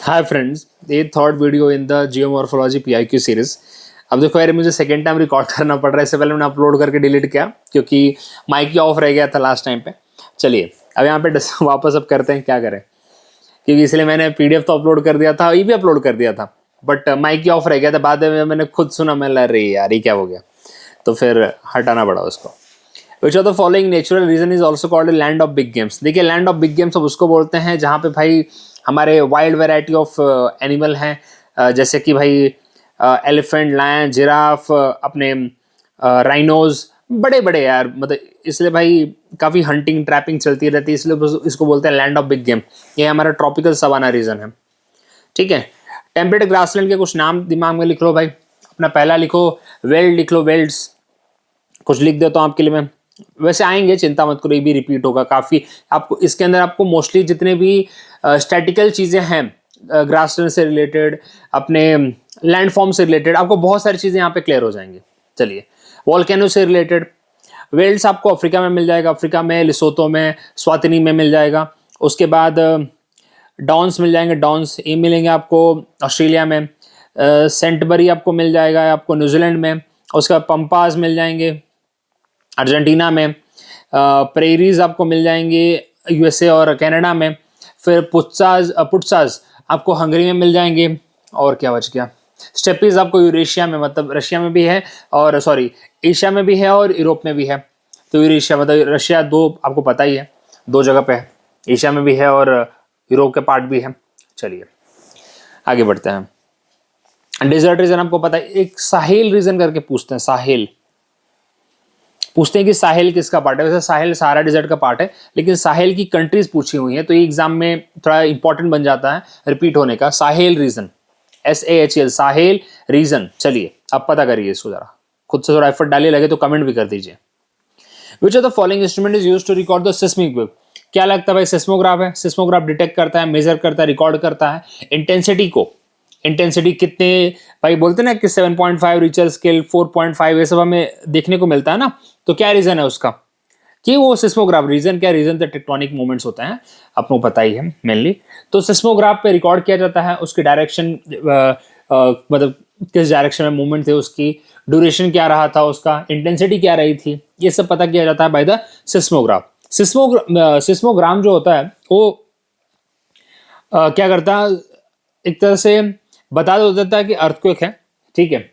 Hi friends, ये third video in the geomorphology PIQ series. अब देखो यार, मुझे सेकेंड टाइम रिकॉर्ड करना पड़ रहा है। इससे पहले मैंने अपलोड करके डिलीट किया क्योंकि माइक ही ऑफ रह गया था लास्ट टाइम पे। चलिए अब यहाँ पे वापस अब करते हैं, क्या करें, क्योंकि इसलिए मैंने पीडीएफ तो अपलोड कर दिया था, ये भी अपलोड कर दिया था, बट माइक ही ऑफ रह गया था। बाद में मैंने खुद सुना, मैं लड़ रही यार ये क्या हो गया, तो फिर हटाना पड़ा उसको। Which of the following natural region is also called land of big games. देखिए, लैंड ऑफ बिग गेम्स अब उसको बोलते हैं जहाँ पे भाई हमारे वाइल्ड वेराइटी ऑफ एनिमल हैं, जैसे कि भाई एलिफेंट, लायन, जिराफ, अपने राइनोज, बड़े बड़े यार, मतलब इसलिए भाई काफ़ी हंटिंग ट्रैपिंग चलती रहती है, इसलिए इसको बोलते हैं लैंड ऑफ बिग गेम। ये हमारा ट्रॉपिकल सवाना रीजन है, ठीक है। टेम्परेट ग्रासलैंड के कुछ नाम दिमाग में लिख लो भाई। अपना पहला लिखो, वेल्ड लिख लो, वेल्ड्स। कुछ लिख देता हूँ आपके लिए मैं, वैसे आएंगे, चिंता मत करो, ये भी रिपीट होगा काफ़ी। आपको इसके अंदर आपको मोस्टली जितने भी स्टैटिकल चीज़ें हैं ग्रासलैंड से रिलेटेड, अपने लैंडफॉर्म से रिलेटेड, आपको बहुत सारी चीज़ें यहाँ पे क्लियर हो जाएंगी। चलिए, वॉल्केनो से रिलेटेड वेल्ड्स आपको अफ्रीका में मिल जाएगा, अफ्रीका में, लिसोतो में, स्वातिनी में मिल जाएगा। उसके बाद डॉन्स मिल जाएंगे, डॉन्स ये मिलेंगे आपको ऑस्ट्रेलिया में। सेंटबरी आपको मिल जाएगा आपको न्यूजीलैंड में। उसके बाद पंपास मिल जाएंगे अर्जेंटीना में। प्रेरीज आपको मिल जाएंगे यूएसए और कनाडा में। फिर पुट्साज आपको हंगरी में मिल जाएंगे। और क्या बच गया, स्टेपीज आपको यूरेशिया में, मतलब रशिया में भी है, और सॉरी एशिया में भी है और यूरोप में भी है। तो यूरेशिया मतलब रशिया, दो आपको पता ही है, दो जगह पे है, एशिया में भी है और यूरोप के पार्ट भी है। चलिए आगे बढ़ते हैं। डेजर्ट रीजन आपको पता है, एक साहेल रीजन करके पूछते हैं, साहेल पूछते हैं कि साहेल किसका पार्ट है। वैसे साहेल सारा डेजर्ट का पार्ट है, लेकिन साहेल की कंट्रीज पूछी हुई हैं, तो ये एग्जाम में थोड़ा इंपॉर्टेंट बन जाता है रिपीट होने का। Sahel region, SAHL, Sahel region. चलिए अब पता करिए इसको, जरा खुद से थोड़ा एफर्ट डालिए, लगे तो कमेंट भी कर दीजिए। Which of the following instrument is used to record the seismic wave. क्या लगता है भाई, सिस्मोग्राफ है। सिस्मोग्राफ डिटेक्ट करता है, मेजर करता है, रिकॉर्ड करता है इंटेंसिटी को। इंटेंसिटी कितने भाई बोलते हैं ना कि 7.5 रिचर स्केल, 4.5, ये सब हमें देखने को मिलता है ना। तो क्या रीजन है उसका कि वो सिस्मोग्राफ, रीजन क्या, रीजन तो टेक्टोनिक मूवमेंट्स होते हैं, आपको पता ही है मेनली। तो सिस्मोग्राफ पे रिकॉर्ड किया जाता है, उसकी डायरेक्शन, मतलब किस डायरेक्शन में मूवमेंट थे, उसकी ड्यूरेशन क्या रहा था, उसका इंटेंसिटी क्या रही थी, ये सब पता किया जाता है बाय द सिस्मोग्राफ। सिस्मोग्राम जो होता है वो क्या करता है, एक तरह से बता देता है कि अर्थक्वेक है, ठीक है।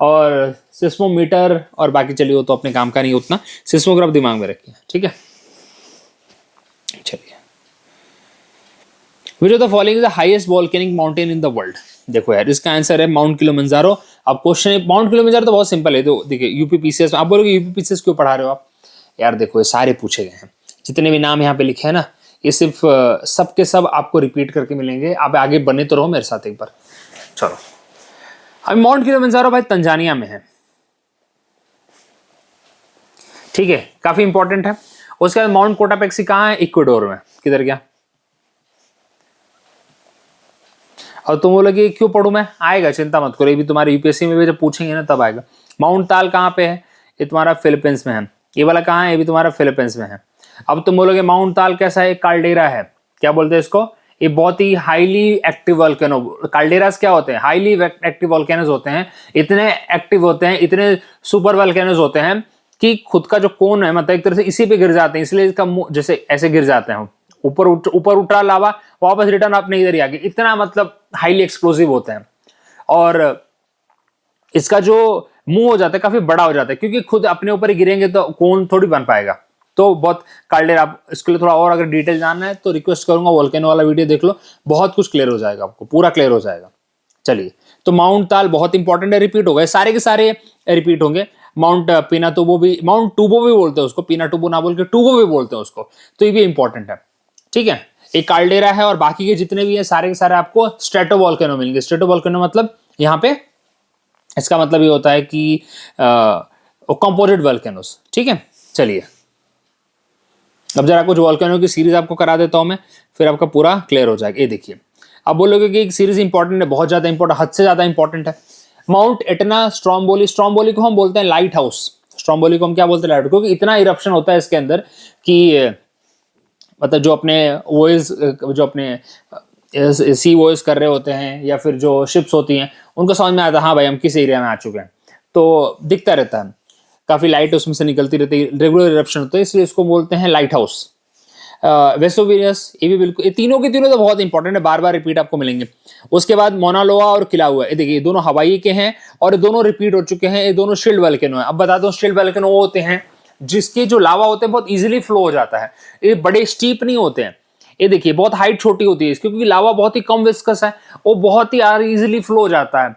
और सिस्मोमीटर और बाकी चलिए वो तो अपने काम का नहीं उतना, सिस्मोग्राफ दिमाग में रखिए, ठीक है। चलिए, विच of the following is the highest volcanic mountain in the world. देखो यार, इसका आंसर है माउंट किलिमंजारो। अब क्वेश्चन है माउंट किलिमंजारो, तो बहुत सिंपल है। तो देखिए यूपीपीसीएस, आप बोलोगे यूपीपीसीएस क्यों पढ़ा रहे हो आप यार। देखो ये सारे पूछे गए हैं, जितने भी नाम यहाँ पे लिखे हैं ना, ये सिर्फ सब के सब आपको रिपीट करके मिलेंगे। आप आगे बने तो रहो मेरे साथ एक बार। चलो, अब माउंट किलिमंजारो भाई तंजानिया में है, ठीक है, काफी इंपॉर्टेंट है। उसके बाद माउंट कोटापेक्सी कहाँ है, इक्वाडोर में। किधर गया, और तुम बोलोगे क्यों पढ़ूं मैं, आएगा, चिंता मत करो, ये भी तुम्हारे यूपीएससी में भी जब पूछेंगे ना तब आएगा। माउंट ताल कहाँ पे है, ये तुम्हारा फिलीपींस में है। ये वाला कहाँ है, ये भी तुम्हारा फिलीपींस में है। अब तुम बोलोगे माउंट ताल कैसा है, काल्डेरा है, क्या बोलते हैं इसको, ये बहुत ही हाईली एक्टिव वोल्केनो। काल्डेरास क्या होते हैं, हाईली एक्टिव वोल्केनोज होते हैं, इतने एक्टिव होते हैं, इतने सुपर वोल्केनोज होते हैं कि खुद का जो कोन है, मतलब एक तरह से इसी पे गिर जाते हैं, इसलिए इसका जैसे ऐसे गिर जाते हैं, ऊपर उठा लावा, वापस रिटर्न अपने इधर ही आ गए, इतना मतलब हाईली एक्सप्लोसिव होते हैं। और इसका जो मुंह हो जाता है काफी बड़ा हो जाता है, क्योंकि खुद अपने ऊपर ही गिरेंगे तो कोन थोड़ी बन पाएगा। तो बहुत काल्डेरा, आप इसके लिए थोड़ा और अगर डिटेल जानना है तो रिक्वेस्ट करूंगा वोल्केनो वाला वीडियो देख लो, बहुत कुछ क्लियर हो जाएगा, आपको पूरा क्लियर हो जाएगा। चलिए, तो माउंट ताल बहुत इंपॉर्टेंट है, रिपीट हो गए सारे के सारे, रिपीट होंगे। माउंट पिनाटुबो भी, माउंट टूबो भी बोलते हैं उसको, पिनाटुबो ना बोल के टूबो भी बोलते हैं उसको, तो ये भी इंपॉर्टेंट है, ठीक है। एक काल्डेरा है और बाकी के जितने भी है सारे के सारे आपको स्ट्रेटोवोल्केनो मिलेंगे। स्ट्रेटोवोल्केनो मतलब यहाँ पे इसका मतलब ये होता है कि कंपोजिट वोल्केनोस, ठीक है। चलिए, अब जरा कुछ वोल्केनो की सीरीज आपको करा देता हूं मैं, फिर आपका पूरा क्लियर हो जाएगा। ये देखिए, अब बोलोगे कि एक सीरीज इंपॉर्टेंट है, बहुत ज्यादा इंपॉर्टेंट, हद से ज्यादा इंपॉर्टेंट है। माउंट एटना स्ट्रोम्बोली, स्ट्रोम्बोली को हम बोलते हैं लाइट हाउस। स्ट्रोम्बोली को हम क्या बोलते हैं, लाइट, क्योंकि इतना इरप्शन होता है इसके अंदर कि मतलब जो अपने वॉइस, जो अपने सी वॉइस कर रहे होते हैं या फिर जो शिप्स होती हैं उनको समझ में आता है हाँ भाई हम किस एरिया में आ चुके हैं, तो दिखता रहता है, काफ़ी लाइट उसमें से निकलती रहती है, रेगुलर इरप्शन होता है, इसलिए इसको बोलते हैं लाइट हाउस। वेसोवियस, ये भी बिल्कुल, ये तीनों के तीनों तो बहुत इंपॉर्टेंट है, बार बार रिपीट आपको मिलेंगे। उसके बाद मोनालोआ और किलाउआ, ये देखिए दोनों हवाई के हैं और ये दोनों रिपीट हो चुके हैं, ये दोनों शिल्ड वल्केनो है। अब बताता हूँ, शिल्ड वल्केनो वो होते हैं जिसके जो लावा होते हैं बहुत इजीली फ्लो हो जाता है, ये बड़े स्टीप नहीं होते हैं। ये देखिए बहुत हाइट छोटी होती है क्योंकि लावा बहुत ही कम विस्कस है, वो बहुत ही इजीली फ्लो हो जाता है।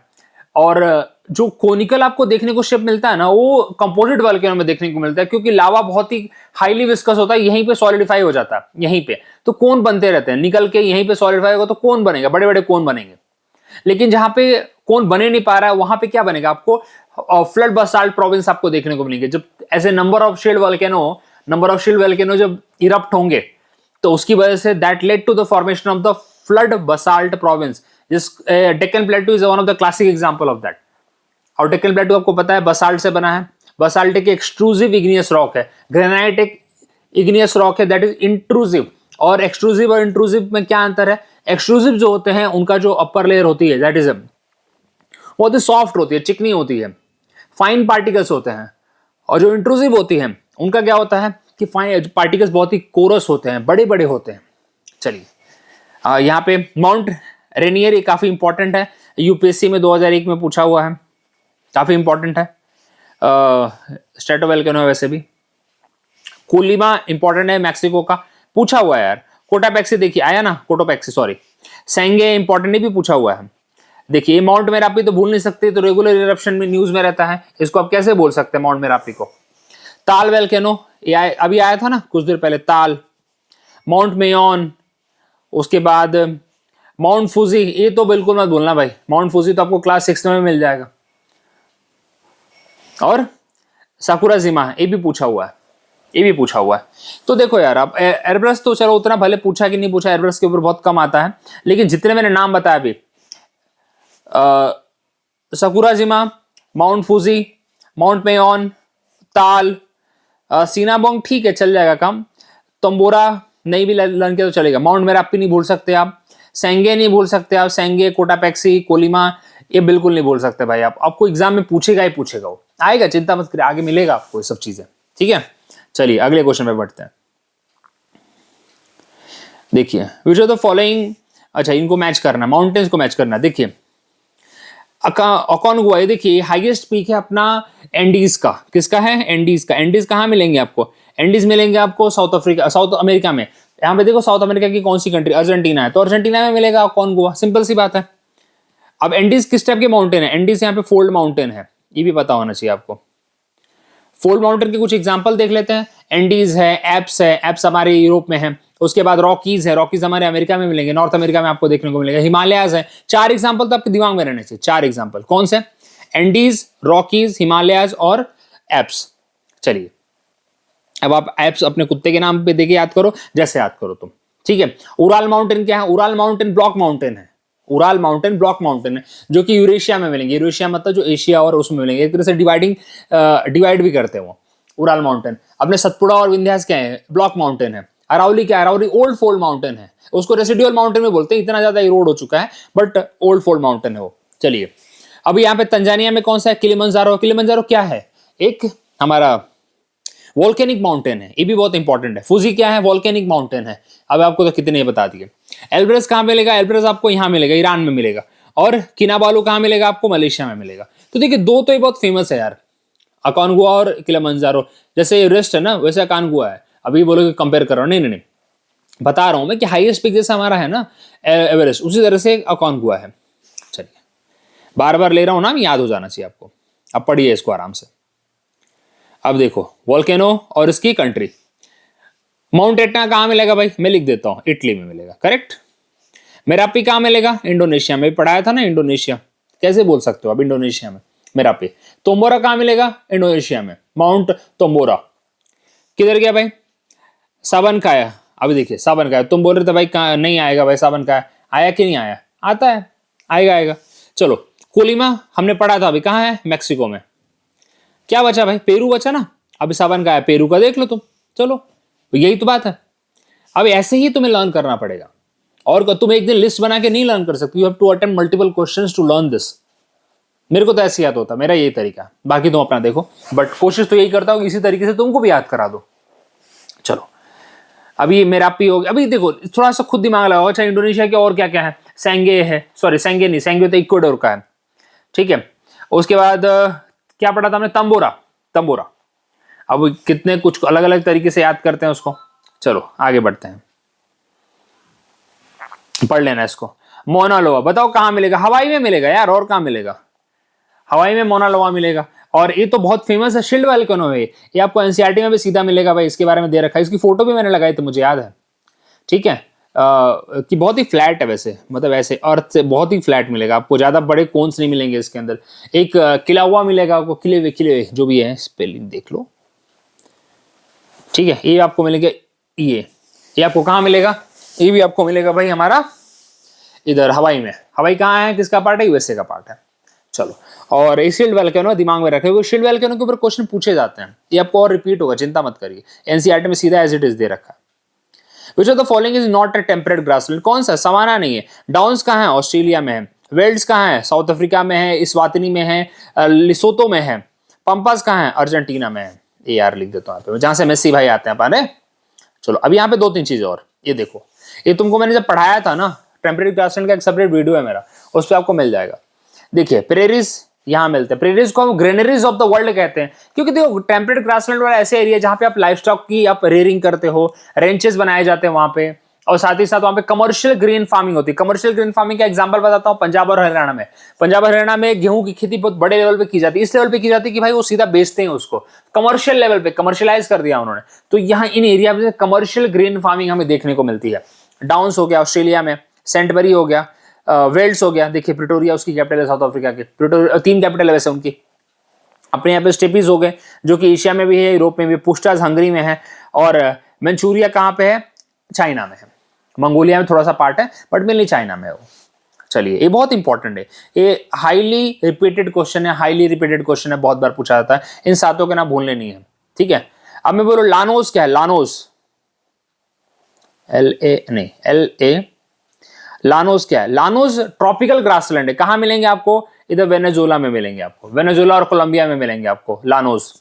और जो कोनिकल आपको देखने को शेप मिलता है ना, वो कंपोजिट वल्केनो में देखने को मिलता है क्योंकि लावा बहुत ही हाईली विस्कस होता है, यहीं पे सॉलिडिफाई हो जाता है, यहीं पे तो कोन बनते रहते हैं, निकल के यहीं पे सॉलिडिफाई होगा तो कोन बनेगा, बड़े बड़े कोन बनेंगे। लेकिन जहां पे कोन बने नहीं पा रहा है वहां पे क्या बनेगा, आपको फ्लड बसाल्ट प्रोविंस आपको देखने को मिलेंगे। जब ऐसे नंबर ऑफ शिल्ड वल्केनो जब इरप्ट होंगे तो उसकी वजह से that led to the formation of the flood basalt province. जिस Deccan plateau is one of the classic example of that. और डेक्कन प्लेटू आपको पता है बसाल्ट से बना है। बसाल्ट एक एक्सट्रूसिव इग्नियस रॉक है, ग्रेनाइट एक इग्नियस रॉक है दैट इज इंट्रूसिव। और एक्सट्रूसिव और इंट्रूसिव में क्या अंतर है, एक्सट्रूसिव जो होते हैं उनका जो अपर लेयर होती है दैट इज बहुत ही सॉफ्ट होती है, चिकनी होती है, फाइन पार्टिकल्स होते हैं। और जो इंट्रूसिव होती है उनका क्या होता है कि फाइन पार्टिकल्स बहुत ही कोरस होते हैं, बड़े बड़े होते हैं। चलिए यहाँ पे माउंट रेनियर ये काफी इंपॉर्टेंट है, यूपीएससी में 2001 में पूछा हुआ है, काफी इंपॉर्टेंट है। स्ट्रेटोवोल्केनो है वैसे भी। कोलिमा इंपॉर्टेंट है, मैक्सिको का, पूछा हुआ है यार। कोटापेक्सी देखिए आया ना, कोटोपेक्सी सॉरी। सेंगे इंपॉर्टेंट भी पूछा हुआ है। देखिए माउंट मेरापी तो भूल नहीं सकते, तो रेगुलर इरप्शन में न्यूज में रहता है, इसको आप कैसे बोल सकते हैं माउंट मेरापी को। ताल वोल्केनो ये अभी आया था ना कुछ देर पहले, ताल। माउंट मेयोन, उसके बाद माउंट फूजी, ये तो बिल्कुल मत भूलना भाई, माउंट फूजी तो आपको क्लास 6 में मिल जाएगा। और साकुराजिमा ये भी पूछा हुआ है, ये भी पूछा हुआ है। तो देखो यार, अब एरब्रस तो चलो उतना भले पूछा कि नहीं पूछा, एरब्रस के ऊपर बहुत कम आता है, लेकिन जितने मैंने नाम बताया अभी, Sakurajima, mount Fuji, mount Mayon, ताल, सीनाबोंग ठीक है चल जाएगा काम, तंबोरा नहीं भी लर्न किया तो चलेगा। माउंट मेरापी नहीं भूल सकते आप, सेंगे नहीं भूल सकते आप, सेंगे, कोटापेक्सी, कोलिमा ये बिल्कुल नहीं बोल सकते भाई आप, आपको एग्जाम में पूछेगा ही पूछेगा, वो आएगा, चिंता मत करिए, आगे मिलेगा आपको ये सब चीजें, ठीक है। चलिए अगले क्वेश्चन पे बढ़ते हैं। देखिए विच ऑफ द फॉलोइंग, अच्छा इनको मैच करना, माउंटेन्स को मैच करना। देखिए अकोनगुआ, ये देखिए हाईएस्ट पीक है अपना एंडीज का, किसका है, एंडीज का। एंडीज कहाँ मिलेंगे आपको, एंडीज मिलेंगे आपको साउथ अमेरिका में। यहाँ पे देखो साउथ अमेरिका की कौन सी कंट्री, अर्जेंटीना है, तो अर्जेंटीना में मिलेगा अकोनगुआ, सिंपल सी बात है। अब एंडीज किस टाइप के माउंटेन है, एंडीज यहाँ पे फोल्ड माउंटेन है, ये भी पता होना चाहिए आपको। फोल्ड माउंटेन के कुछ एग्जांपल देख लेते हैं। एंडीज है, एप्स है, एप्स हमारे यूरोप में है। उसके बाद रॉकीज है, रॉकीज हमारे अमेरिका में मिलेंगे, नॉर्थ अमेरिका में आपको देखने को मिलेगा। हिमालयाज है। 4 एग्जांपल तो आपके दिमाग में रहने चाहिए, 4 एग्जांपल कौन से, एंडीज, रॉकीज, हिमालयाज और एप्स। चलिए अब आप एप्स अपने कुत्ते के नाम पे देके याद करो, जैसे याद करो तुम, ठीक है। उराल माउंटेन क्या है, उराल माउंटेन ब्लॉक माउंटेन है, उराल माउंटेन ब्लॉक माउंटेन है, जो कि यूरेशिया में मिलेंगे। यूरेशिया मतलब जो एशिया और उसमें मिलेंगे, एक तरह से डिवाइड भी करते हैं वो उराल माउंटेन। अपने सतपुड़ा और विंध्यास क्या है, ब्लॉक माउंटेन है। अरावली क्या है, अरावली ओल्ड फोल्ड माउंटेन है, उसको रेसिडुअल माउंटेन में बोलते हैं, इतना ज्यादा इरोड हो चुका है बट ओल्ड फोल्ड माउंटेन है वो। चलिए अभी यहाँ पे तंजानिया में कौन सा है, किलिमंजारो। किलिमंजारो क्या है, एक हमारा वोल्केनिक माउंटेन है, ये भी बहुत इंपॉर्टेंट है। फुजी क्या है, वोल्केनिक माउंटेन है। अब आपको तो कितने बता दिए। एल्ब्रस कहाँ मिलेगा, एल्ब्रस आपको यहाँ मिलेगा, ईरान में मिलेगा। और किनाबालू कहाँ मिलेगा आपको, मलेशिया में मिलेगा। तो देखिए दो तो ये बहुत फेमस है यार, अकानगुआ और किलिमंजारो। जैसे एवरेस्ट है ना वैसे अकानगुआ है। अभी बोलोगे कंपेयर कर रहा हूँ, नहीं, बता रहा हूं मैं कि हाईएस्ट पिक जैसा हमारा है ना एवरेस्ट, उसी तरह से अकानगुआ है। चलिए बार बार ले रहा हूं ना, याद हो जाना चाहिए आपको। अब पढ़िए इसको आराम से। अब देखो वोल्केनो और इसकी कंट्री, माउंट एटना कहां मिलेगा भाई, मैं लिख देता हूं, इटली में मिलेगा, करेक्ट। मेरापी कहां मिलेगा, इंडोनेशिया में, पढ़ाया था ना इंडोनेशिया, कैसे बोल सकते हो अब इंडोनेशिया में मेरापी। तोम्बोरा कहां मिलेगा, इंडोनेशिया में, माउंट तोम्बोरा। किधर गया भाई, साबन काया। अभी देखिए साबन काया, तुम बोल रहे थे भाई कहाँ नहीं आएगा भाई साबन काया, आया कि नहीं आया, आता है, आएगा। चलो कोलिमा हमने पढ़ा था, अभी कहाँ है, मैक्सिको में। क्या बचा भाई, पेरू बचा ना, अभी साबन काया पेरू का देख लो तुम। चलो यही तो बात है, अब ऐसे ही तुम्हें लर्न करना पड़ेगा। और तुम एक दिन लिस्ट बना के नहीं लर्न कर सकते, you have to attempt multiple questions to learn this. मेरे को तो ऐसे याद होता, मेरा यही तरीका, बाकी तुम अपना देखो, बट कोशिश तो यही करता हूँ इसी तरीके से तुमको भी याद करा दो। चलो अभी मेरा पी हो गया। अभी देखो थोड़ा सा खुद दिमाग लगाओ। अच्छा इंडोनेशिया के और क्या क्या है, सेंगे है, सॉरी सेंगे नहीं, सेंगे तो इक्वाडोर का है, ठीक है। उसके बाद क्या पढ़ा था हमने, तंबोरा, तंबोरा। अब कितने कुछ अलग अलग तरीके से याद करते हैं उसको। चलो आगे बढ़ते हैं, पढ़ लेना इसको। मोना लोआ बताओ कहां मिलेगा, हवाई में मिलेगा यार, और कहां मिलेगा, हवाई में मोना लोआ मिलेगा। और ये तो बहुत फेमस है, शिल्ड वोल्केनो है ये आपको एनसीईआरटी में भी सीधा मिलेगा भाई, इसके बारे में दे रखा है, इसकी फोटो भी मैंने लगाई थी मुझे याद है, ठीक है। कि बहुत ही फ्लैट है वैसे, मतलब ऐसे अर्थ से बहुत ही फ्लैट मिलेगा आपको, ज्यादा बड़े कोन्स नहीं मिलेंगे इसके अंदर। एक किला हुआ मिलेगा आपको, किले जो भी है, स्पेलिंग देख लो, ठीक है। ये आपको मिलेगा, ये आपको कहाँ मिलेगा, ये भी आपको मिलेगा भाई हमारा इधर हवाई में। हवाई कहाँ है, किसका पार्ट है, यूएसए का पार्ट है। चलो और ये शील्ड वोल्केनो दिमाग में रखे, शील्ड वोल्केनो के ऊपर क्वेश्चन पूछे जाते हैं, ये आपको और रिपीट होगा, चिंता मत करिए, एनसीईआरटी में सीधा एज इट इज दे रखा है। Which of the following is not a temperate grassland? कौन सा, सवाना नहीं है। डाउन्स कहाँ है, ऑस्ट्रेलिया में है। वेल्ड्स कहाँ है, साउथ अफ्रीका में है, इस्वातिनी में है, लिसोतो में है। पंपास कहाँ है, अर्जेंटीना में है। ये यार लिख देता हूँ यहाँ पे, जहां से मेसी भाई आते हैं पाने। चलो अब यहाँ पे दो तीन चीजें और, ये देखो, ये तुमको मैंने जब पढ़ाया था ना, टेम्परेट ग्रासलैंड का एक सेपरेट वीडियो है मेरा, उस पर आपको मिल जाएगा। देखिए प्रेरीज यहाँ मिलते हैं, प्रेरीज को हम ग्रेनरीज ऑफ द वर्ल्ड कहते हैं, क्योंकि देखो टेम्परेट ग्रासलैंड वाला ऐसे एरिया जहाँ पे आप लाइफ स्टॉक की आप रेयरिंग करते हो, रेंचेस बनाए जाते हैं वहां पे, और साथ ही साथ वहां पे कमर्शियल ग्रीन फार्मिंग होती है। कमर्शियल ग्रीन फार्मिंग का एग्जांपल बताता हूँ, पंजाब और हरियाणा में, पंजाब और हरियाणा में गेहूं की खेती बहुत बड़े लेवल पे की जाती है, इस लेवल पे की जाती है कि भाई वो सीधा बेचते हैं उसको, कमर्शियल लेवल पे कमर्शियलाइज कर दिया उन्होंने। तो यहाँ इन एरिया में कमर्शियल ग्रीन फार्मिंग हमें देखने को मिलती है। डाउन्स हो गया ऑस्ट्रेलिया में, सेंटबरी हो गया, वेल्स हो गया, देखिए प्रिटोरिया उसकी कैपिटल है साउथ अफ्रीका की, प्रिटोरिया 3 कैपिटल है वैसे उनकी। अपने यहाँ पे स्टेपीज हो गए जो कि एशिया में भी है, यूरोप में भी, पुस्टाज हंगरी में है, और मंचूरिया कहाँ पे है, चाइना में है। मंगोलिया में थोड़ा सा पार्ट है बट मेनली चाइना में है वो। चलिए ये बहुत इंपॉर्टेंट है, ये हाईली रिपीटेड क्वेश्चन है, हाईली रिपीटेड क्वेश्चन है, बहुत बार पूछा जाता है, इन सातों के नाम भूलने नहीं है, ठीक है। अब मैं बोलूं लानोस क्या है, लानोस, लानोस क्या है, लानोस ट्रॉपिकल ग्रासलैंड है। कहां मिलेंगे आपको, इधर वेनेजुएला में मिलेंगे आपको, वेनेजुएला और कोलंबिया में मिलेंगे आपको लानोस,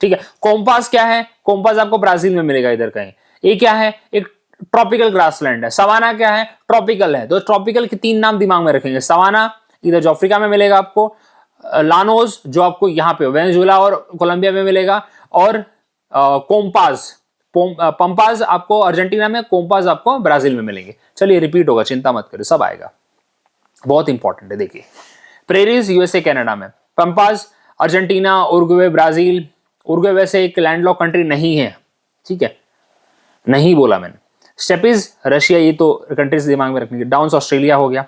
ठीक है। कोम्पास क्या है, कोम्पास आपको ब्राजील में मिलेगा इधर कहीं। ये क्या है, एक ट्रॉपिकल ग्रासलैंड है। सवाना क्या है, ट्रॉपिकल है। तो ट्रॉपिकल के 3 नाम दिमाग में रखेंगे, सवाना इधर जो अफ्रीका में मिलेगा आपको, लानोस जो आपको यहाँ पे वेनेजुएला और कोलंबिया में मिलेगा, और कोम्पास पंपास आपको अर्जेंटीना में, कोम्पास आपको ब्राजील में मिलेंगे। चलिए रिपीट होगा, चिंता मत करिए, सब आएगा, बहुत इंपॉर्टेंट है। देखिए प्रेरीज यूएसए कनाडा में, pampas Argentina, Uruguay Brazil. Uruguay वैसे एक लैंडलॉक कंट्री नहीं है, ठीक है, नहीं बोला मैंने। स्टेपीज रशिया, ये तो कंट्रीज दिमाग में रखने की। डाउन्स ऑस्ट्रेलिया हो गया,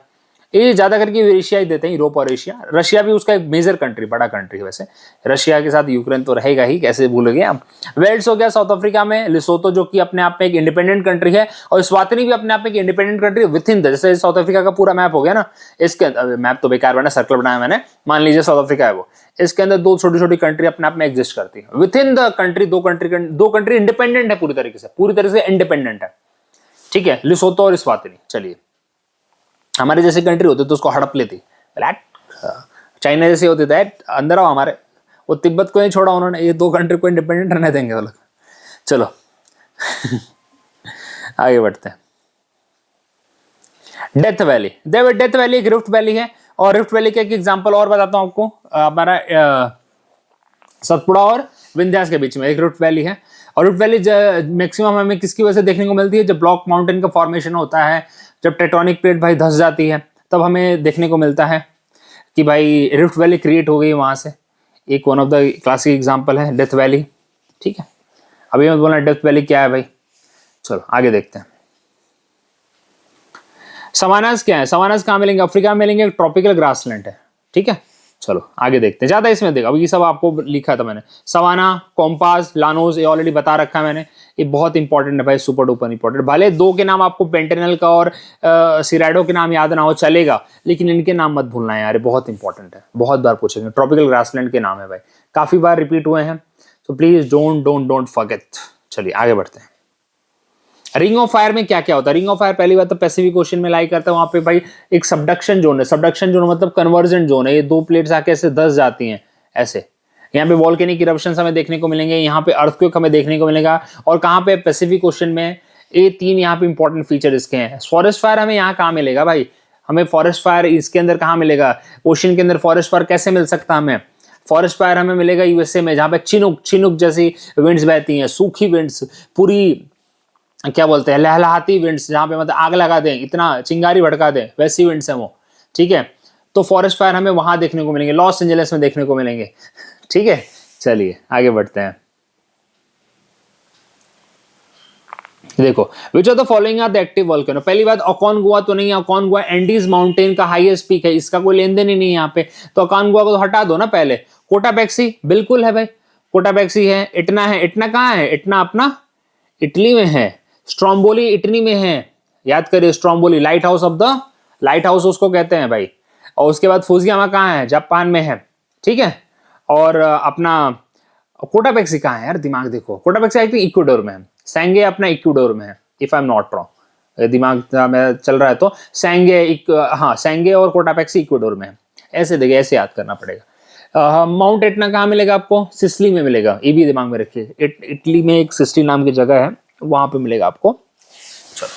ये ज्यादा करके एशिया ही देते हैं, यूरोप और एशिया। रशिया भी उसका एक मेजर कंट्री, बड़ा कंट्री है वैसे, रशिया के साथ यूक्रेन तो रहेगा ही, कैसे भूल गए आप। वेल्स हो गया साउथ अफ्रीका में, लिसोतो जो कि अपने आप में एक इंडिपेंडेंट कंट्री है, और स्वातिनी भी अपने आप में एक independent country with in the, जैसे साउथ अफ्रीका का पूरा मैप हो गया ना, इसके मैप तो बेकार बना, सर्कल बनाया मैंने, मान लीजिए साउथ अफ्रीका है वो, इसके अंदर 2 छोटी छोटी कंट्री अपने आप में एग्जिस्ट करती है with in the country. 2 country independent है, पूरी तरीके से इंडिपेंडेंट है, ठीक है, लिसोतो और स्वातिनी। चलिए हमारे जैसे कंट्री होते तो उसको हड़प लेती, चाइना जैसे होते थे अंदर आओ हमारे, वो तिब्बत को नहीं छोड़ा उन्होंने, ये 2 कंट्री को इंडिपेंडेंट रहने देंगे वो लोग। चलो आगे बढ़ते हैं। डेथ वैली, डेथ वैली एक रिफ्ट वैली है, और रिफ्ट वैली का एक एग्जांपल और बताता हूं आपको, हमारा सतपुड़ा और विंध्यास के बीच में एक रिफ्ट वैली है। और रिफ्ट वैली मैक्सिमम हमें किसकी वजह से देखने को मिलती है, जब ब्लॉक माउंटेन का फॉर्मेशन होता है, जब टेक्टोनिक प्लेट भाई धंस जाती है, तब हमें देखने को मिलता है कि भाई रिफ्ट वैली क्रिएट हो गई वहां से। एक one of the classic example है डेथ वैली, ठीक है। अभी मैं बोलना डेथ वैली क्या है भाई, चलो आगे देखते हैं। सवानास क्या है, सवानास कहाँ मिलेंगे, अफ्रीका में मिलेंगे, ट्रॉपिकल ग्रासलैंड है, ठीक है। चलो आगे देखते हैं, ज्यादा इसमें देखो, अभी ये सब आपको लिखा था मैंने, सवाना, कॉम्पास, लानोस, ये ऑलरेडी बता रखा है मैंने, ये बहुत इंपॉर्टेंट है भाई, सुपर डुपर इंपॉर्टेंट। भले 2 के नाम आपको पेंटेनल का और सिराडो के नाम याद ना हो चलेगा, लेकिन इनके नाम मत भूलना है यार, बहुत इंपॉर्टेंट है, बहुत बार पूछेंगे। ट्रॉपिकल ग्रासलैंड के नाम है भाई, काफी बार रिपीट हुए हैं, तो प्लीज डोंट फॉरगेट। चलिए आगे बढ़ते हैं। रिंग ऑफ फायर में क्या क्या होता है? रिंग ऑफ फायर पहली बात तो पैसिफिक ओशन में लाई करता है, वहां पे भाई एक सबडक्शन जोन है। सबडक्शन जोन मतलब कन्वर्जेंट जोन है, ये दो प्लेट्स आके ऐसे धस जाती हैं ऐसे। यहाँ पे वॉल्केनिक इरप्शंस हमें देखने को मिलेंगे, यहाँ पे अर्थक्वेक हमें देखने को मिलेगा, और कहाँ पे? पैसिफिक ओशन में। ये तीन यहाँ पे इंपॉर्टेंट फीचर इसके हैं। फॉरेस्ट फायर हमें यहाँ कहाँ मिलेगा भाई? हमें फॉरेस्ट फायर इसके अंदर कहाँ मिलेगा? ओशन के अंदर फॉरेस्ट फायर कैसे मिल सकता है हमें? फॉरेस्ट फायर हमें मिलेगा यूएसए में, जहाँ पे चिनुक चिनुक जैसी विंड्स बहती हैं, सूखी विंड्स, पूरी क्या बोलते हैं, लहलहाती विंड्स, जहाँ पे मतलब आग लगा दें, इतना चिंगारी भड़का दें, वैसी विंड्स हैं वो। ठीक है, तो फॉरेस्ट फायर हमें वहां देखने को मिलेंगे, लॉस एंजलिस में देखने को मिलेंगे। ठीक है, चलिए आगे बढ़ते हैं। देखो, which of the following are the active volcano? पहली बात अकोनगुआ तो नहीं है, अकोनगुआ एंडीज माउंटेन का हाईएस्ट पीक है, इसका कोई लेन देन ही नहीं है यहाँ पे, तो अकोनगुआ को तो हटा दो ना पहले। कोटाबेक्सी बिल्कुल है भाई, कोटाबेक्सी है। इटना है, इटना कहाँ है? इटना अपना इटली में है। स्ट्रोम्बोली इटली में है, याद करिए, Stromboli light house of the, light house उसको कहते हैं भाई। और उसके बाद फुजियामा कहाँ है? जापान में है। ठीक है, और अपना कोटाबेक्सी कहाँ है यार? दिमाग देखो, कोटाबेक्सी आई थिंक इक्वाडोर में है। सैंगे अपना इक्वाडोर में है, if I am not wrong, दिमाग में चल रहा है तो। सैंगे हाँ, सैंगे और कोटाबेक्सी इक्वाडोर में है। ऐसे देखिए, ऐसे याद करना पड़ेगा। माउंट एटना कहाँ मिलेगा आपको? सिसिली में मिलेगा, ये भी दिमाग में रखिए। इटली में एक सिसिली नाम की जगह है, वहां पे मिलेगा आपको। चलो,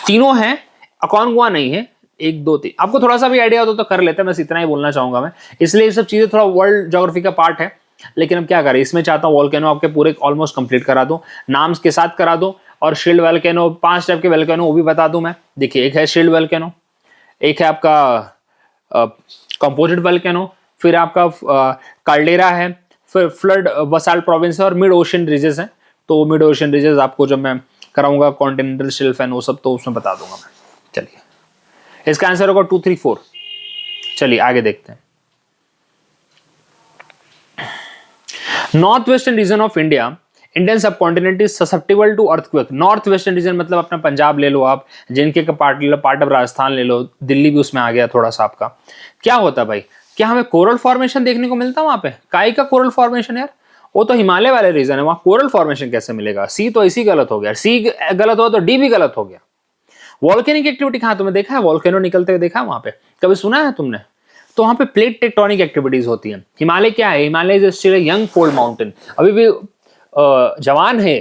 तीनों हैं, अकोनगुआ नहीं है। 1 2 3 आपको थोड़ा सा भी आइडिया हो तो कर लेते हैं, बस इतना ही बोलना चाहूंगा मैं। इसलिए ये सब चीजें थोड़ा वर्ल्ड ज्योग्राफी का पार्ट है, लेकिन अब क्या करें, इसमें चाहता हूँ वोल्केनो आपके पूरे ऑलमोस्ट कंप्लीट करा दूं, नाम के साथ करा दूं, और शील्ड वोल्केनो 5 टाइप के वोल्केनो वो भी बता दूं मैं। देखिए, एक है शील्ड वोल्केनो, एक है आपका कंपोजिट वोल्केनो, फिर आपका कार्डेरा है, फिर फ्लड बसाल्ट प्रोविंस है, और मिड ओशन रिजेस है। तो मिड ओशन रिजेस आपको जब मैं कराऊंगा कॉन्टिनेंटल शेल्फ एंड वो सब, तो उसमें बता दूंगा मैं। चलिए, इसका आंसर होगा 2 3 4। चलिए आगे देखते हैं। North western region of India, Indian subcontinent is susceptible to earthquake. North western region मतलब अपना पंजाब ले लो आप, जिनके का पार्ट ले लो, पार्ट ऑफ राजस्थान ले लो, दिल्ली भी उसमें आ गया थोड़ा सा आपका। क्या होता भाई, क्या हमें कोरल फॉर्मेशन देखने को मिलता है वहां पे? काई का कोरल फॉर्मेशन यार, वो तो हिमालय वाले रीजन है, वहां कोरल फॉर्मेशन कैसे मिलेगा? सी तो इसी गलत हो गया, सी गलत हो तो डी भी गलत हो गया। वॉल्केनिक एक्टिविटी कहां तुमने देखा है? वॉल्केनो निकलते हुए देखा है वहां पे? कभी सुना है तुमने? तो वहां पे प्लेट टेक्टोनिक एक्टिविटीज होती हैं। हिमालय क्या है? Himalaya is still a young fold mountain, अभी भी जवान है,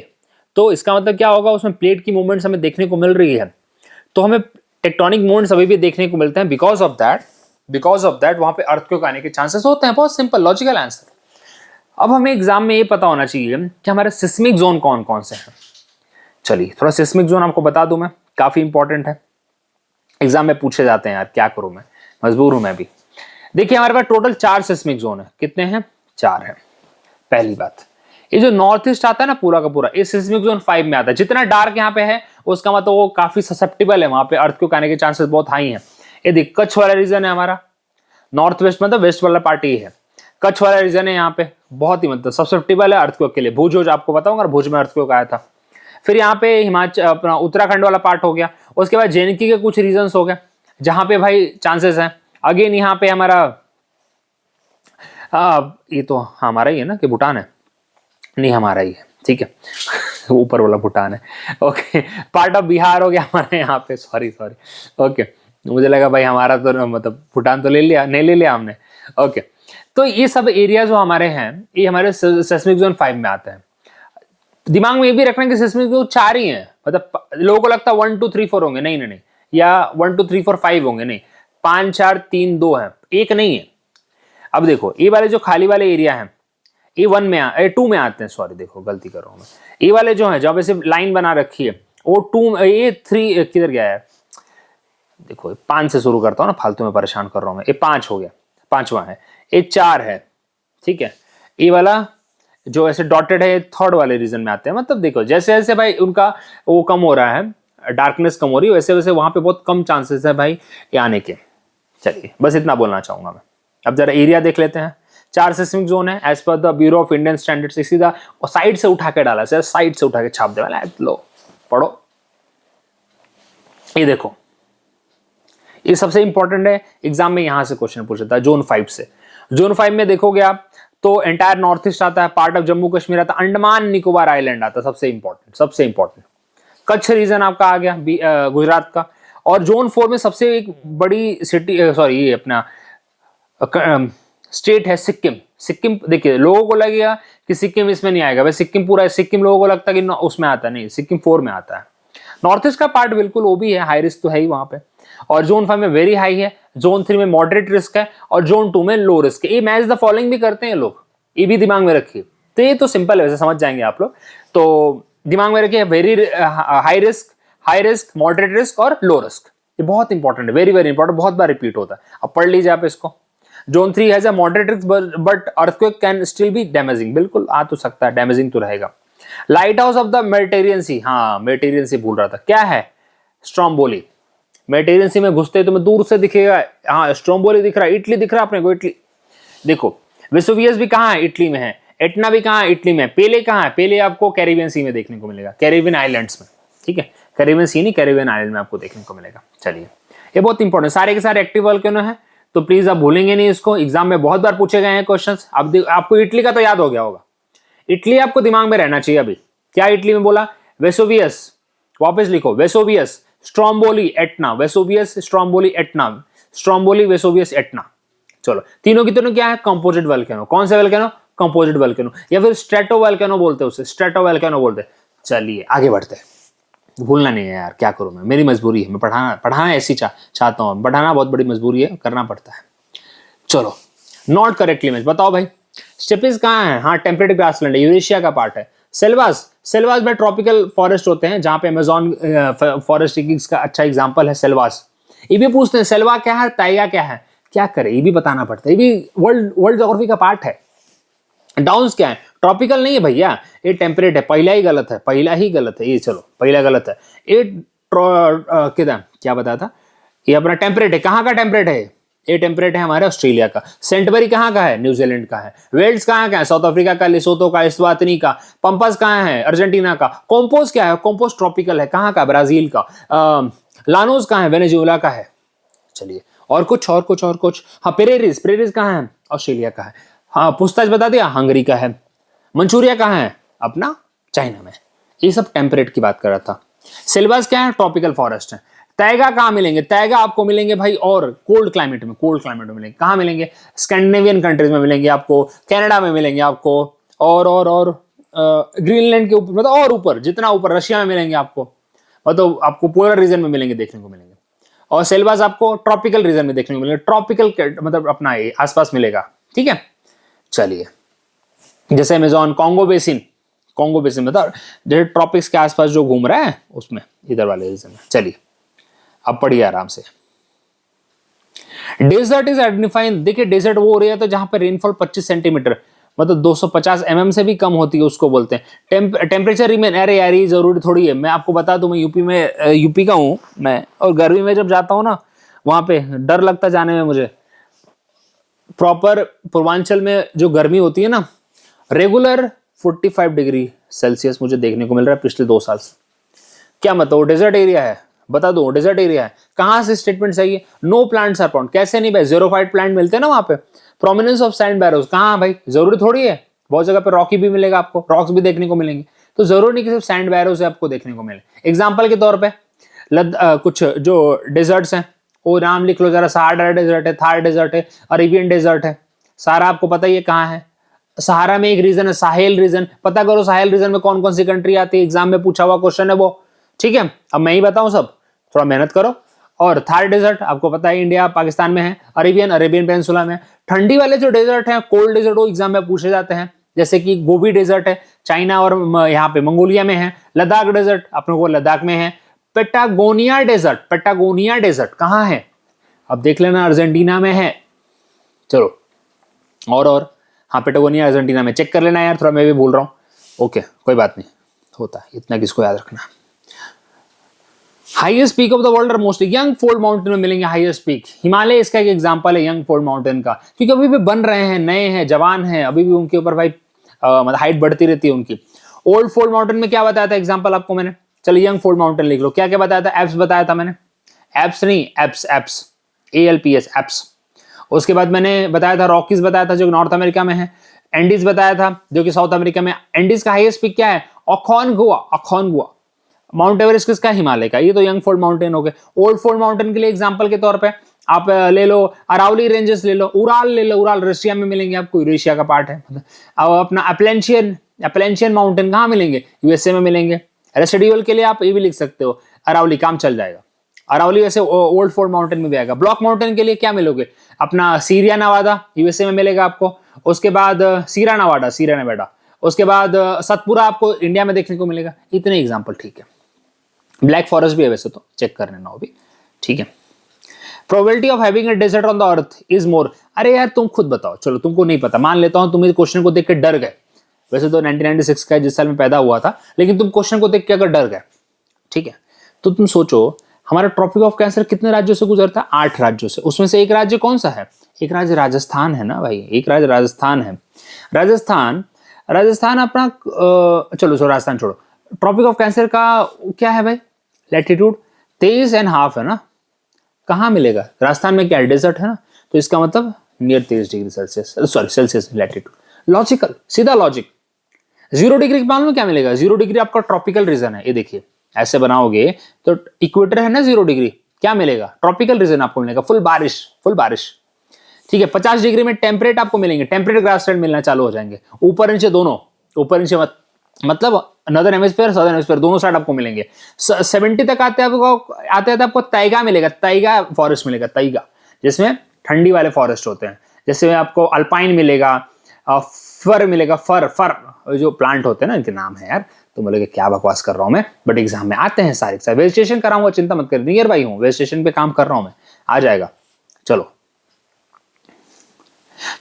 तो इसका मतलब क्या होगा, उसमें प्लेट की मूवमेंट्स हमें देखने को मिल रही है, तो हमें टेक्टोनिक मूवमेंट्स अभी भी देखने को मिलते हैं। बिकॉज ऑफ दैट वहां पे अर्थक्वेक आने के चांसेस होते हैं। बहुत सिंपल लॉजिकल आंसर। अब हमें एग्जाम में ये पता होना चाहिए कि हमारे सिस्मिक जोन कौन कौन से हैं। चलिए, थोड़ा सिस्मिक जोन आपको बता दूं मैं, काफी इंपॉर्टेंट है, एग्जाम में पूछे जाते हैं यार, क्या करूं मैं, मजबूर हूं मैं भी। देखिए, हमारे पास टोटल 4 सिस्मिक जोन है। कितने हैं? 4 है। पहली बात, ये जो नॉर्थ ईस्ट आता है ना पूरा का पूरा, इस सिस्मिक जोन 5 में आता है। जितना डार्क यहाँ पे है उसका मतलब वो काफी ससेप्टेबल है, वहां पे अर्थक्वेक आने के चांसेस बहुत हाई हैं। ये देख, कच्छ वाला रीजन है हमारा, नॉर्थ वेस्ट मतलब वेस्ट वाला पार्ट ही है, कच्छ वाला रीजन है यहाँ पे, बहुत ही मतलब ससेप्टेबल है अर्थक्वेक के लिए। भुज आपको बताऊंगा, भुज में अर्थक्वेक आया था। फिर यहाँ पे हिमाचल अपना उत्तराखंड वाला पार्ट हो गया। उसके बाद जेएनके के कुछ रीजन्स हो गए जहां पे भाई चांसेस हैं। अगेन यहाँ पे हमारा ये तो हमारा ही है ना कि भूटान है? नहीं, हमारा ही है, ठीक है। ऊपर वाला भूटान है, ओके। पार्ट ऑफ बिहार हो गया हमारे यहाँ पे, सॉरी ओके। मुझे लगा भाई हमारा तो मतलब भूटान तो ले लिया, नहीं ले लिया हमने, ओके। तो ये सब एरिया जो हमारे हैं, ये हमारे सेस्मिक जोन 5 में आते हैं। दिमाग में ये भी रखना कि सेस्मिक जोन 4 ही है, मतलब लोगों को लगता है 1 2 3 4 होंगे, नहीं, या 1 2 3 4 5 होंगे, नहीं, 5 4 3 2 है, एक नहीं है। अब देखो, ये वाले जो खाली वाले एरिया हैं, A1 में A2 में आते हैं, सॉरी देखो गलती कर रहा हूं मैं। ये वाले जो है, जब ऐसे लाइन बना रखी है, वो 2 A3 किधर गया है? देखो 5 से शुरू करता हूं ना, फालतू में परेशान कर रहा हूं मैं। ये 5 हो गया, 5वां है। ये 4 है, ठीक है। ये वाला जो ऐसे डॉटेड है, थर्ड वाले रीजन में आते हैं। मतलब देखो, जैसे जैसे भाई उनका वो कम हो रहा है, डार्कनेस कम हो रही है, वैसे वैसे वहां पे बहुत कम चांसेस है भाई ये आने के। चलिए, बस इतना बोलना चाहूंगा मैं। अब जरा एरिया देख लेते हैं। 4 सिस्मिक जोन है as per the Bureau of Indian Standards. सीधा साइड से उठा के डाला, साइड से उठा के छाप दे वाला। लो पढ़ो, ये देखो, ये सबसे इंपॉर्टेंट है, एग्जाम में यहां से क्वेश्चन पूछा था जोन 5 से। जोन 5 में देखोगे आप तो एंटायर नॉर्थ ईस्ट आता है, पार्ट ऑफ जम्मू कश्मीर आता है, अंडमान निकोबार आइलैंड आता है, सबसे इंपॉर्टेंट। कच्छ रीजन आपका आ गया गुजरात का। और जोन 4 में सबसे एक बड़ी सिटी सॉरी ये अपना स्टेट है सिक्किम। सिक्किम देखिए लोगों को लगेगा कि सिक्किम इसमें नहीं आएगा, भाई सिक्किम पूरा है, सिक्किम लोगों को लगता है कि उसमें आता नहीं, सिक्किम 4 में आता है। नॉर्थ ईस्ट का पार्ट बिल्कुल वो भी है, हाई रिस्क तो है ही वहां पे। और जोन 5 में वेरी हाई है, जोन 3 में मॉडरेट रिस्क है और जोन 2 में लो रिस्क है। ये मैच द फॉलोइंग भी करते हैं लोग, ये भी दिमाग में रखिए। तो ये तो सिंपल है, वैसे समझ जाएंगे आप लोग, तो दिमाग में रखिए very high risk, moderate risk और लो रिस्क। ये बहुत इंपॉर्टेंट है, वेरी वेरी इंपॉर्टेंट, बहुत बार रिपीट होता है। अब पढ़ लीजिए आप इसको। Zone 3 has a moderate risk but earthquake can still be damaging, बिल्कुल आ तो सकता है, डैमेजिंग तो रहेगा। Lighthouse of the Mediterranean sea, हाँ मेडिटेरियन सी भूल रहा था, क्या है? स्ट्रोम्बोली। मेडिटेरियन सी में घुसते तो मैं दूर से दिखेगा, हाँ स्ट्रोम्बोली दिख रहा है, इटली दिख रहा है अपने को, इटली देखो। वेसुवियस भी कहाँ है? इटली में है। एटना भी कहाँ है? इटली में। पेले कहाँ है? पेले आपको कैरिबियन सी में देखने को मिलेगा, कैरिबियन आइलैंड्स में, ठीक है, कैरिबियन सी नहीं, कैरिबियन आइलैंड में आपको देखने को मिलेगा। चलिए ये बहुत इंपॉर्टेंट, सारे के सारे एक्टिव वोल्केनो है, तो प्लीज आप भूलेंगे नहीं इसको, एग्जाम में बहुत बार पूछे गए हैं क्वेश्चन। अब आपको इटली का तो याद हो गया होगा, इटली आपको दिमाग में रहना चाहिए। अभी क्या इटली में बोला? वेसुवियस, वापस लिखो, Vesuvius, Stromboli, Etna, Vesuvius, Stromboli, Etna, Stromboli, Vesuvius, Etna. चलो तीनों की तीनों क्या है? Composite volcano. कौन से वोल्केनो? कंपोजिट वोल्केनो, या फिर स्ट्रेटो वोल्केनो बोलते हैं उसे, स्ट्रेटो वोल्केनो बोलते हैं। चलिए आगे बढ़ते हैं, भूलना नहीं है यार, क्या करूं मैं, मेरी मजबूरी है, मैं पढ़ाना ऐसी चाहता हूं, पढ़ाना बहुत बड़ी मजबूरी है, करना पड़ता है। चलो नॉट करेक्टली मैच, बताओ भाई स्टेपिस कहाँ है? हाँ टेम्परेट ग्रासलैंड है, यूरेशिया का पार्ट है। सेल्वास, सेल्वास में ट्रॉपिकल फॉरेस्ट होते हैं, जहां पे अमेजोन फॉरेस्ट का अच्छा एग्जांपल है सेल्वास। ये भी पूछते हैं सेल्वा क्या है, ताइगा क्या है, क्या करे, ये भी बताना पड़ता है, ये भी वर्ल्ड ज्योग्राफी का पार्ट है। डाउन्स क्या है? ट्रॉपिकल नहीं है भैया, ये टेम्परेट है, पहला ही गलत है, पहला ही गलत है ये, चलो पहला गलत है। ये क्या बताया था, ये अपना टेम्परेट है, कहाँ का टेम्परेट है? ये टेम्परेट है हमारे ऑस्ट्रेलिया का। सेंटबरी कहाँ का है? न्यूजीलैंड का है। वेल्स कहाँ का है? साउथ अफ्रीका का, लिसोतो का, इस्वातिनी का। पंपस कहाँ है? अर्जेंटीना का। कॉम्पोस क्या है? कॉम्पोस ट्रॉपिकल है, कहाँ का? ब्राजील का। लानोस कहाँ है? वेनेजुएला का है। चलिए और कुछ हाँ पेरेरिस कहाँ है? ऑस्ट्रेलिया का है। हाँ पुस्ताच बता दिया, हंगरी का है। मंचूरिया कहाँ है? अपना चाइना में। ये सब टेम्परेट की बात कर रहा था। सिल्वास क्या है? ट्रॉपिकल फॉरेस्ट है। तैगा कहाँ मिलेंगे? तैगा आपको मिलेंगे भाई और कोल्ड क्लाइमेट में मिलेंगे। कहाँ मिलेंगे? स्कैंडिनेवियन कंट्रीज में मिलेंगे आपको, कनाडा में मिलेंगे आपको, और ग्रीनलैंड के ऊपर, मतलब और ऊपर, जितना ऊपर रशिया में मिलेंगे आपको, मतलब आपको पोलर रीजन में मिलेंगे, देखने को मिलेंगे। और सेल्वास आपको ट्रॉपिकल रीजन में देखने को मिलेगा, ट्रॉपिकल मतलब अपना ये आसपास मिलेगा, ठीक है। चलिए जैसे अमेजोन, कॉन्गो बेसिन मतलब जैसे ट्रॉपिक्स के आसपास जो घूम रहा है उसमें, इधर वाले रीजन में। चलिए अब पढ़िए आराम से। डेजर्ट इज आइडेंटिफाइंग, देखिए डेजर्ट वो एरिया तो जहां पर रेनफॉल 25 सेंटीमीटर मतलब 250 mm से भी कम होती है, उसको बोलते हैं। टेम्परेचर रिमेन, अरे यार ये जरूरी थोड़ी है, मैं आपको बता दूं, मैं यूपी का हूं मैं, और गर्मी में जब जाता हूं ना वहां पे डर लगता जाने में मुझे। प्रॉपर पूर्वांचल में जो गर्मी होती है ना, रेगुलर 45 डिग्री सेल्सियस मुझे देखने को मिल रहा है पिछले 2 साल से। क्या मतलब डेजर्ट एरिया है? बता दो डेजर्ट एरिया है। कहां से स्टेटमेंट सही है? नो प्लांट्स आर फाउंड, कैसे नहीं भाई, ज़ेरोफाइट प्लांट मिलते हैं ना वहां पे। प्रोमिनेंस ऑफ सैंड बैरोज, कहां भाई? जरूरी थोड़ी है, बहुत जगह पे रॉकी भी मिलेगा आपको, रॉक्स भी देखने को मिलेंगे, तो जरूरी नहीं कि सिर्फ सैंड बैरोज आपको देखने को मिले। एग्जाम्पल के तौर पर कुछ जो डेजर्ट्स हैं वो नाम लिख लो जरा, सहारा डेजर्ट है, थार डेजर्ट है, अरेबियन डेजर्ट है। सारा आपको पता ही है कहाँ है। सहारा में एक रीजन है साहेल रीजन, पता करो साहेल रीजन में कौन कौन सी कंट्री आती है, एग्जाम में पूछा हुआ क्वेश्चन है वो, ठीक है। अब मैं ही बताऊं सब, थोड़ा मेहनत करो। और थार डेजर्ट आपको पता है इंडिया पाकिस्तान में है, अरेबियन पेनिनसुला में। ठंडी वाले जो डेजर्ट हैं, कोल्ड डेजर्ट, वो एग्जाम में पूछे जाते हैं, जैसे कि गोबी डेजर्ट है चाइना और यहाँ पे मंगोलिया में है। लद्दाख डेजर्ट अपने को लद्दाख में है। पेटागोनिया डेजर्ट कहाँ है? अब देख लेना, अर्जेंटीना में है। चलो और हाँ पेटागोनिया अर्जेंटीना में, चेक कर लेना यार, थोड़ा मैं भी भूल रहा हूँ। ओके कोई बात नहीं, होता है, इतना किसको याद रखना। Highest peak of the world mostly young fold mountain में मिलेंगे। हाईएस्ट पीक हिमालय इसका एक एग्जांपल है, यंग फोल्ड माउंटेन का, क्योंकि अभी भी बन रहे हैं, नए हैं, जवान हैं, अभी भी उनके ऊपर भाई मतलब हाइट बढ़ती रहती है उनकी। ओल्ड फोल्ड माउंटेन में क्या बताया था एग्जाम्पल आपको मैंने? चलिए यंग फोल्ड माउंटेन लिख लो, क्या क्या बताया था? एप्स बताया था मैंने, एप्स नहीं एप्स ALPS एप्स। उसके बाद मैंने बताया था रॉकीज बताया था जो नॉर्थ अमेरिका में है। एंडीज बताया था जो कि साउथ अमेरिका में। एंडीज का हाईएस्ट पीक क्या है? अखोनगुआ माउंट एवरेस्ट किसका? हिमालय का। ये तो यंग फोल्ड माउंटेन हो गए। ओल्ड फोल्ड माउंटेन के लिए एग्जांपल के तौर पे आप ले लो अरावली रेंजेस, ले लो उराल, ले लो उराल, रशिया में मिलेंगे आपको, यूरेशिया का पार्ट है। अब अपना अपलेंशियन माउंटेन कहाँ मिलेंगे? यूएसए में मिलेंगे। रेसिडुअल के लिए आप ये भी लिख सकते हो अरावली, काम चल जाएगा। अरावली वैसे ओल्ड फोल्ड माउंटेन में भी आएगा। ब्लॉक माउंटेन के लिए क्या मिलोगे? अपना सीरिया नवादा, यूएसए में मिलेगा आपको। उसके बाद सीरा नेवाडा, उसके बाद सतपुरा आपको इंडिया में देखने को मिलेगा। इतने एग्जाम्पल, ठीक है। ब्लैक फॉरेस्ट भी है वैसे तो, चेक कर लेना वो भी, ठीक है। Probability of having a desert on the earth is more. अरे यार तुम खुद बताओ, चलो तुमको नहीं पता, मान लेता हूं तुम इस क्वेश्चन को देख के डर गए। वैसे तो 1996 का है, जिस साल में पैदा हुआ था, लेकिन तुम क्वेश्चन को देख के अगर डर गए, ठीक है, तो तुम सोचो हमारा ट्रॉपिक ऑफ कैंसर कितने राज्यों से गुजरता है? 8 राज्यों से। उसमें से एक राज्य कौन सा है? एक राज्य राजस्थान है ना भाई, एक राज्य राजस्थान है। राजस्थान अपना चलो राजस्थान छोड़ो। ट्रॉपिक ऑफ कैंसर का क्या है भाई? लैटिट्यूड 23.5 है ना। कहाँ मिलेगा? राजस्थान में क्या है? डेजर्ट है ना, तो इसका मतलब near 23 degree Celsius, sorry Celsius latitude. Logical, सीधा लॉजिक। 0 डिग्री मालूम क्या मिलेगा? 0 डिग्री आपका ट्रॉपिकल रीजन है। ये देखिए ऐसे बनाओगे तो इक्वेटर है ना 0 डिग्री, क्या मिलेगा? ट्रॉपिकल रीजन आपको मिलेगा, फुल बारिश, ठीक है। 50 डिग्री में टेम्परेट आपको मिलेंगे, टेम्परेट ग्रासलैंड मिलना चालू हो जाएंगे, ऊपर नीचे दोनों, ऊपर नीचे मतलब नॉर्दर्न हेमिस्फीयर साउदर्न हेमिस्फीयर दोनों साइड आपको मिलेंगे। 70 तक आते आपको ताइगा मिलेगा, ताइगा फॉरेस्ट मिलेगा, ताइगा जिसमें ठंडी वाले फॉरेस्ट होते हैं। जैसे आपको अल्पाइन मिलेगा, फर मिलेगा, फर जो प्लांट होते हैं ना, इनके नाम है यार, तो बोले क्या बकवास कर रहा हूं मैं, बट एग्जाम में आते हैं सारे। वेजिटेशन कर रहा हूँ, चिंता मत कर, नियर बाई हूँ, वेजिटेशन पे काम कर रहा हूं मैं, आ जाएगा। चलो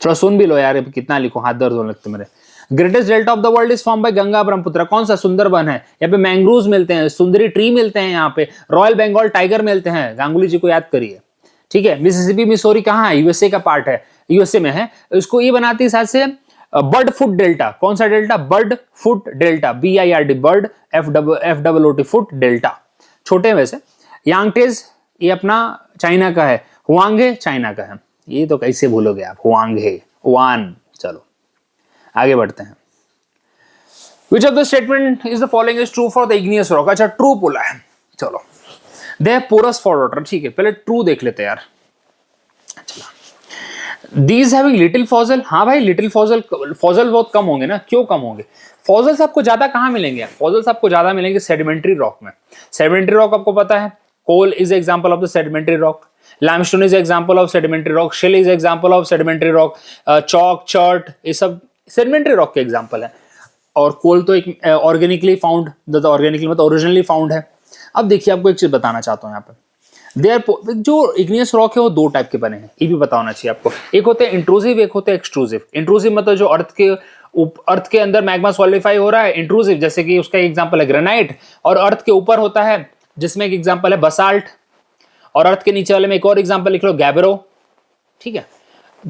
थोड़ा सुन भी लो यार, कितना लिखो, हाथ दर्द होने लगते मेरे। Greatest delta of the world is form by Ganga Brahmaputra. कौन सा? सुंदरबन है। यहाँ पे मैंग्रोव्स मिलते हैं, सुंदरी ट्री मिलते हैं, यहाँ पे रॉयल बंगाल टाइगर मिलते हैं। गांगुली जी को याद करिए, ठीक है। मिसिसिपी मिसोरी कहाँ है? यूएसए का पार्ट है, यूएसए में है। इसको ये बनाती है साथ से बर्ड फुट डेल्टा। कौन सा delta? Bird foot delta, BIRD, bird FOOT foot delta. छोटे वैसे। यांगटेज ये अपना चाइना का है, हुआंगे चाइना का है। ये तो कैसे भूलोगे आप, हुआंगे वान। चलो आगे बढ़ते हैं। Which of the statement is the following is true for the igneous rock? अच्छा ट्रू बोला है, चलो। They have porous for water, ठीक है, पहले ट्रू देख लेते हैं यार। These having little fossil, हाँ भाई लिटिल फॉजल बहुत कम होंगे ना। क्यों कम होंगे? फॉजल्स आपको ज्यादा कहाँ मिलेंगे? फॉजल्स आपको ज्यादा मिलेंगे सेडिमेंट्री रॉक में। सेडिमेंट्री रॉक आपको पता है, coal is example of the sedimentary rock, limestone is example of sedimentary rock, shale is example of sedimentary rock, chalk, chert, ये सब सेडिमेंट्री रॉक के एग्जांपल है। और कोल तो एक ऑर्गेनिकली फाउंड, ऑर्गेनिकली मतलब ओरिजिनली फाउंड है। अब देखिए आपको एक चीज बताना चाहता हूँ यहाँ पे, जो इग्नियस रॉक है वो 2 टाइप के बने हैं, ये भी बताना चाहिए आपको। एक होते हैं इंट्रूसिव, एक होते हैं एक्सट्रूसिव। इंट्रूसिव मतलब जो अर्थ के अंदर मैग्मा सॉलिडिफाई हो रहा है। इंट्रूसिव जैसे कि उसका एग्जांपल है ग्रेनाइट, और अर्थ के ऊपर होता है जिसमें एक एग्जांपल है बसाल्ट, और अर्थ के नीचे वाले में एक और एग्जांपल लिख लो गैब्रो, ठीक है।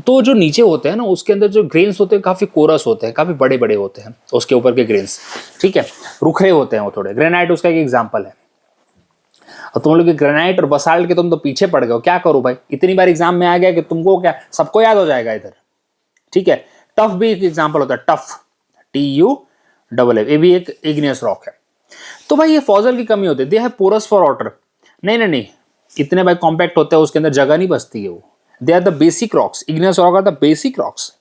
तो जो नीचे होते हैं ना, उसके अंदर जो ग्रेन्स होते हैं काफी कोरस होते हैं, काफी बड़े बड़े होते हैं उसके ऊपर के ग्रेन्स, ठीक है, रुखे होते हैं वो थोड़े। ग्रेनाइट उसका एक एग्जांपल है। और तुम लोग ग्रेनाइट और बसाल्ट के तुम तो पीछे पड़ गए हो, क्या करूं भाई, इतनी बार एग्जाम में आ गया कि तुमको क्या सबको याद हो जाएगा इधर, ठीक है। टफ भी एक एग्जांपल होता है, टफ, TUFF, ये भी एक इग्नियस रॉक है। तो भाई ये फॉजल की कमी होती है, they have porous for water. नहीं, इतने भाई कॉम्पैक्ट होते हैं, उसके अंदर जगह नहीं बचती है वो। They are the basic rocks, igneous rock are the basic rocks.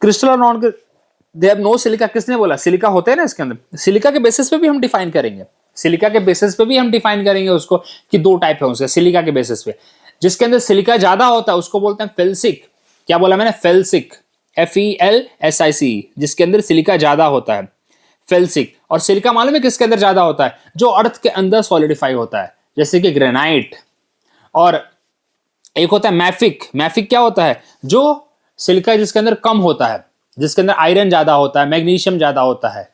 Crystal और non, they have no silica. किसने बोला? सिलिका होते हैं ना इसके अंदर। सिलिका के बेसिस पे भी हम डिफाइन करेंगे, सिलिका के बेसिस पे भी हम डिफाइन करेंगे उसको कि 2 टाइप है उसके, सिलिका के बेसिस पे। जिसके अंदर सिलिका ज्यादा होता है उसको बोलते हैं फेल्सिक। क्या बोला मैंने? फेल्सिक, FELSIC, जिसके अंदर सिलिका ज्यादा होता है, फेल्सिक। और सिलिका मालूम है किसके अंदर ज्यादा होता है? जो अर्थ के अंदर सॉलिडिफाई होता है, जैसे कि ग्रेनाइट। और एक होता है मैफिक। मैफिक क्या होता है? जो सिलिका जिसके अंदर कम होता है, जिसके अंदर आयरन ज्यादा होता है, मैग्नीशियम ज्यादा होता है,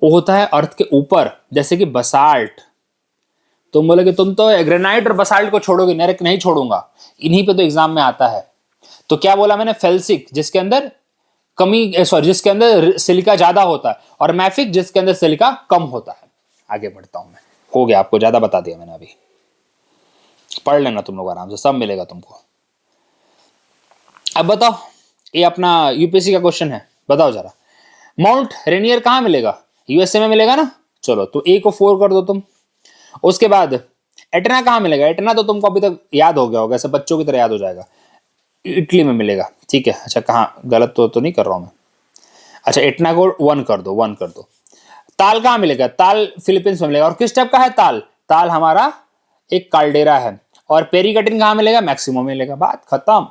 वो होता है अर्थ के ऊपर, जैसे कि बसाल्ट। तुम बोले कि तुम तो ग्रेनाइट और बसाल्ट को छोड़ोगे, नहीं छोड़ूंगा, इन्हीं पे तो एग्जाम में आता है। तो क्या बोला मैंने? फेल्सिक जिसके अंदर जिसके अंदर सिलिका ज्यादा होता है, और मैफिक जिसके अंदर सिलिका कम होता है। आगे बढ़ता हूं मैं, हो गया, आपको ज्यादा बता दिया मैंने, अभी पढ़ लेना तुम लोग आराम से, सब मिलेगा तुमको। अब बताओ, ये अपना यूपीएससी का क्वेश्चन है, बताओ जरा, माउंट रेनियर कहां मिलेगा? यूएसए में मिलेगा ना, चलो तो ए को 4 कर दो तुम। उसके बाद एटना कहाँ मिलेगा? एटना तो तुमको अभी तक याद हो गया होगा, ऐसे बच्चों की तरह याद हो जाएगा, इटली में मिलेगा, ठीक है। अच्छा कहाँ, गलत तो नहीं कर रहा हूँ मैं? अच्छा एटना को 1 कर दो, 1 कर दो। ताल कहाँ मिलेगा? ताल फिलीपींस में मिलेगा। और किस टाइप का है ताल? ताल हमारा एक काल्डेरा है। और पेरिकटिन कहाँ मिलेगा? मैक्सिमो मिलेगा। बात खत्म।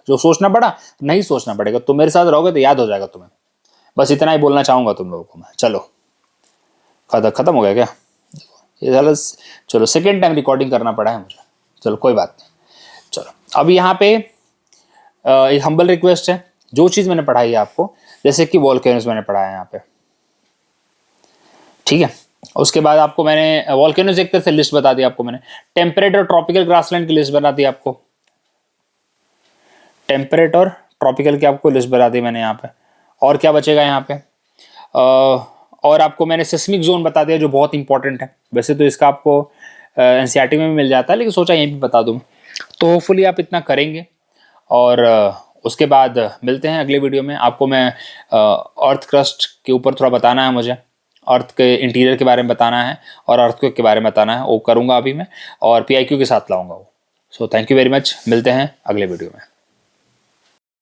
जो सोचना पड़ा नहीं सोचना पड़ेगा, तुम मेरे साथ रहोगे तो याद हो जाएगा तुम्हें। बस इतना ही बोलना चाहूंगा तुम लोगों को मैं। चलो खत्म हो गया क्या ये साला? चलो सेकेंड टाइम रिकॉर्डिंग करना पड़ा है मुझे, चलो कोई बात नहीं। चलो अब यहाँ पे एक हम्बल रिक्वेस्ट है, जो चीज़ मैंने पढ़ाई है आपको, जैसे कि वॉल्केनोस मैंने पढ़ाया है यहाँ पे, ठीक है। उसके बाद आपको मैंने वॉल्केनोस एक तरह से लिस्ट बता दी आपको मैंने। टेम्परेट और ट्रॉपिकल ग्रासलैंड की लिस्ट बना दी आपको, टेम्परेट और ट्रॉपिकल की आपको लिस्ट बता दी मैंने यहाँ पे। और क्या बचेगा यहाँ पे? और आपको मैंने सिस्मिक जोन बता दिया, जो बहुत इंपॉर्टेंट है। वैसे तो इसका आपको एनसीईआरटी में भी मिल जाता है, लेकिन सोचा यहीं पे बता दूँ। तो होपफुली आप इतना करेंगे। और उसके बाद मिलते हैं अगले वीडियो में। आपको मैं अर्थ क्रस्ट के ऊपर थोड़ा बताना है मुझे, अर्थ के इंटीरियर के बारे में बताना है और अर्थक्वेक के बारे में बताना है, वो करूँगा अभी मैं, और PIQ के साथ लाऊंगा वो। So thank you very much, मिलते हैं अगले वीडियो में।